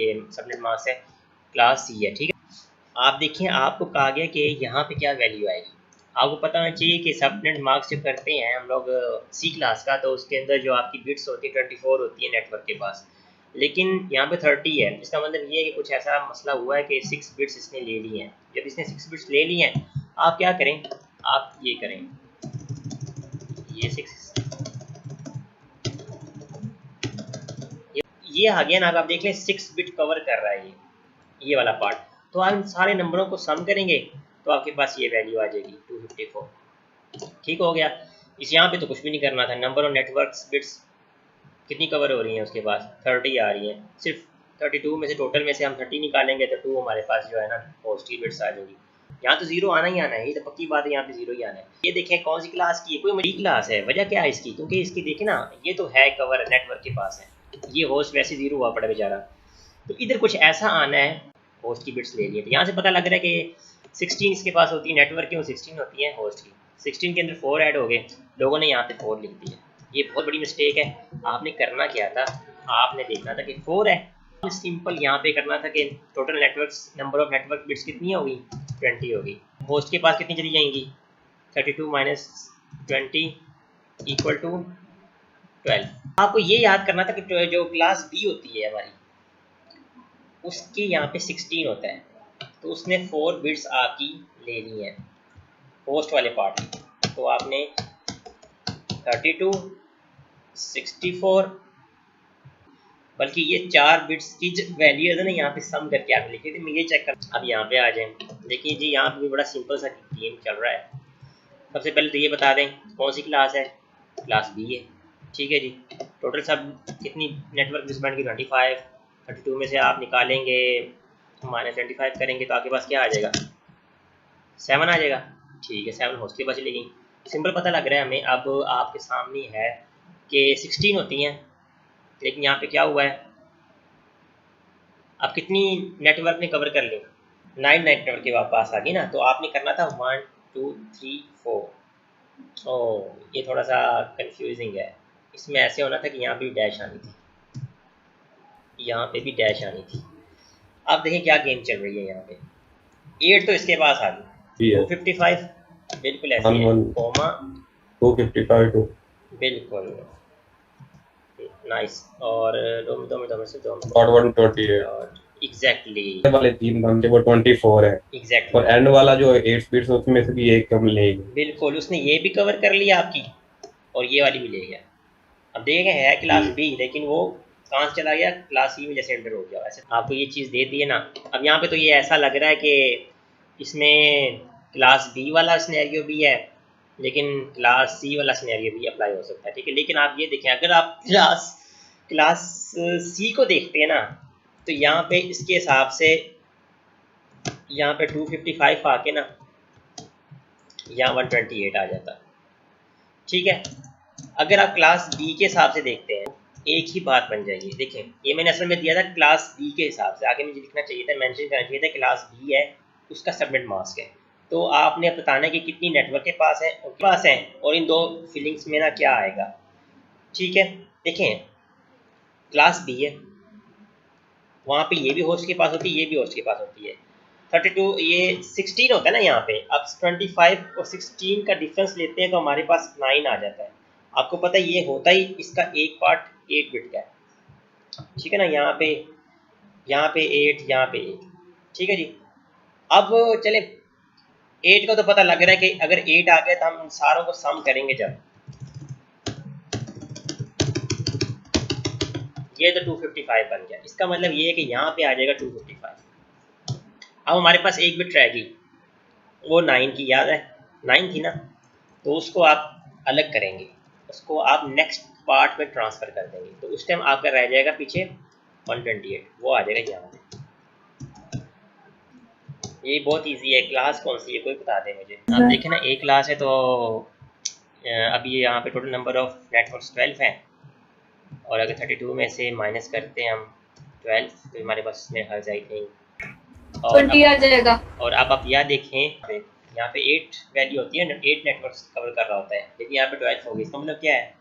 ये subnet mask है class C है। ठीक है, आप देखिए आपको कहा गया कि यहाँ पे क्या वैल्यू आएगी। आपको पता होना चाहिए कि सबनेट मास्क जब करते हैं हम लोग सी क्लास का, तो उसके अंदर जो आपकी बिट्स होती है 24 होती है नेटवर्क के पास, लेकिन यहाँ पे 30 है। इसका मतलब ये है कि कुछ ऐसा मसला हुआ है कि 6 बिट्स इसने ले ली हैं। जब इसने 6 बिट्स ले ली हैं, आप क्या करें, आप ये करें, ये 6 ये आ गया ना। आप देख लें 6 बिट कवर कर रहा है ये वाला पार्ट। तो आप इन सारे नंबरों को सम करेंगे तो आपके पास ये वैल्यू आ जाएगी 254। ठीक हो गया। इस यहाँ पे तो कुछ भी नहीं करना था। नंबर ऑफ नेटवर्क्स बिट्स कितनी कवर हो रही हैं उसके पास, 30 आ रही हैं। सिर्फ 32 में से, टोटल में से हम 30 निकालेंगे तो 2 हमारे पास जो है ना होस्ट की बिट्स आ जाएगी। यहाँ तो जीरो आना ही आना है, ये तो पक्की बात है, यहाँ पे जीरो ही आना है। ये देखें कौन सी क्लास की है, कोई मरी क्लास है। वजह क्या है इसकी, क्योंकि इसकी देखें ना ये तो है कवर नेटवर्क के पास है, ये होस्ट वैसे जीरो हुआ पड़ा बेचारा। तो इधर कुछ ऐसा आना है, होस्ट की बिट्स ले लिए। तो यहाँ से पता लग रहा है कि 16 इसके पास होती है नेटवर्क की, 16 होती है होस्ट की। 16 के अंदर 4 ऐड हो गए, लोगों ने यहाँ पे 4 लिख दिया। ये बहुत बड़ी मिस्टेक है। आपने करना क्या था, आपने देखना था कि 4 है, सिंपल यहाँ पे करना था कि total network number of network bits कितनी होगी, 20 होगी। होस्ट के पास कितनी चली जाएंगी, 32 माइनस 20 इक्वल टू 12। आपको ये याद करना था कि जो क्लास बी होती है हमारी, उसके यहाँ पे 16 होता है, तो उसने 4 बिट्स आपकी ले ली हैं होस्ट वाले पार्ट की। तो आपने 32, 64, बल्कि ये 4 बिट्स की जो वैल्यू है ना यहाँ पे सम करके आपने लिखी थी। मैं ये चेक कर, अब यहाँ पे आ जाए। देखिए जी यहाँ पे भी बड़ा सिंपल सा गेम चल रहा है। सबसे पहले तो ये बता दें कौन सी क्लास है, क्लास बी है। ठीक है जी, टोटल सब कितनी नेटवर्क बिट्स बन गई 25। 32 में से आप निकालेंगे -25 करेंगे तो आपके पास क्या आ जाएगा, 7 आ जाएगा। ठीक है, 7 होस्ट के पास चली गई। सिंपल पता लग रहा है हमें। अब आपके सामने है कि 16 होती हैं, लेकिन यहाँ पे क्या हुआ है, अब कितनी नेटवर्क ने कवर कर ली, 9 नेटवर्क के पास आ गई ना। तो आपने करना था 1 2 3 4। ओह ये थोड़ा सा कंफ्यूजिंग है। इसमें ऐसे होना था कि यहाँ पे डैश आनी थी, यहाँ पे भी डैश आनी थी। अब देखें क्या गेम चल रही है। यहाँ पे 8 तो इसके पास आ गई, 255 बिल्कुल ऐसे है, कोमा 255 बिल्कुल नाइस। और दो में से दो और 128 और एग्जैक्टली वाले 3 घंटे वो 24 है एग्जैक्टली। और एंड वाला जो 8 स्पीड्स उसमें से भी एक कम लेगी। बिल्कुल उसने ये भी कवर कर लिया आपकी और ये वाली भी ले गया। अब देखें है क्लास बी, लेकिन वो कहाँ से चला गया, क्लास सी में जैसे एंटर हो गया। ऐसे आपको ये चीज़ दे दी है ना। अब यहाँ पे तो ये ऐसा लग रहा है कि इसमें क्लास बी वाला सिनेरियो भी है, लेकिन क्लास सी वाला सिनेरियो भी अप्लाई हो सकता है। ठीक है, लेकिन आप ये देखें, अगर आप क्लास सी को देखते हैं ना, तो यहाँ पे इसके हिसाब से यहाँ पे 255 आके ना यहाँ 128 आ जाता। ठीक है, अगर आप क्लास बी के हिसाब से देखते हैं एक ही बात बन जाएगी। देखें ये मैंने असल में दिया था क्लास बी के हिसाब से, आगे मुझे लिखना चाहिए था, मेंशन करना चाहिए था क्लास बी है उसका सबनेट मास्क है। तो आपने बताना है कि कितनी नेटवर्क के पास है और इन दो फीलिंग्स में ना क्या आएगा। ठीक है, देखें क्लास बी है, वहाँ पे ये भी होस्ट के पास होती है, ये भी होस्ट के पास होती है। 32 ये 16 होता है ना यहाँ पे। अब 25 और 16 का डिफरेंस लेते हैं तो हमारे पास 9 आ जाता है। आपको पता है ये होता ही इसका एक पार्ट 8 बिट का है। ठीक है ना, यहाँ पे 8, यहाँ पे 8। ठीक है जी, अब चले 8 का तो पता लग रहा है कि अगर 8 आ गया तो हम सारों को सम करेंगे जब, ये तो 255 बन गया। इसका मतलब ये है कि यहाँ पे आ जाएगा 255। अब हमारे पास एक बिट रह गई, वो 9 की, याद है 9 थी ना, तो उसको आप अलग करेंगे, उसको आप नेक्स्ट पार्ट में ट्रांसफ़र कर देंगे। तो उस टाइम आपका रह जाएगा पीछे 128, वो आ जाएगा यहाँ पे। ये बहुत इजी है। क्लास कौन सी है कोई बता दे मुझे। आप देखें ना एक क्लास है, तो अभी ये यहाँ पे टोटल नंबर ऑफ नेटवर्क्स 12 हैं, और अगर 32 में से माइनस करते हैं हम 12 तो हमारे पास में हर आई थिंक 20 आ जाएगा। और अब आप यह देखें यहाँ पे 8 वैल्यू होती है, 8 नेटवर्क कवर कर रहा होता है, लेकिन यहाँ पे 12 होगी। इसका मतलब क्या है,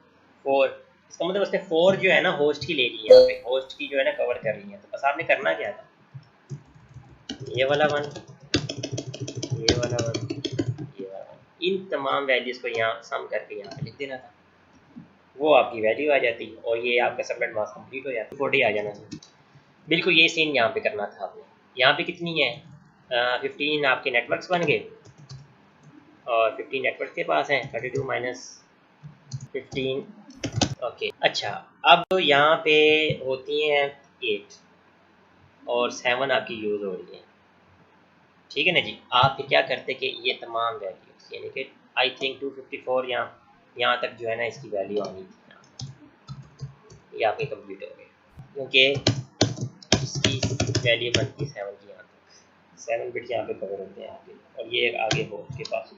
4 इसका मतलब उसने 4 जो है ना होस्ट की ले ली है, यहाँ पे होस्ट की जो है ना कवर कर ली है। तो बस आपने करना क्या था, ये वाला 1, ये वाला 1, ये वाला 1, इन तमाम वैल्यूज को यहाँ सम करके यहाँ पे लिख देना था, वो आपकी वैल्यू आ जाती और ये आपका सबनेट मास्क कंप्लीट हो जाता, 40 आ जाना था। बिल्कुल ये सीन यहाँ पे करना था आपने। यहाँ पे कितनी है 15 आपके नेटवर्क्स बन गए और 15 नेटवर्क के पास हैं, 32 माइनस 15, ओके। अच्छा अब यहाँ पे होती हैं 8 और 7 आपकी यूज़ हो रही है, ठीक है ना जी। आप फिर क्या करते कि ये तमाम वैल्यूज यानी कि आई थिंक 254 यहाँ तक जो है ना इसकी वैल्यू आनी थी, ये आपके कंप्लीट हो गए क्योंकि इसकी वैल्यू बनती है 7 की, यहाँ तक 7 बिट्स यहाँ पे कवर होते हैं आगे, और ये आगे हो उसके पास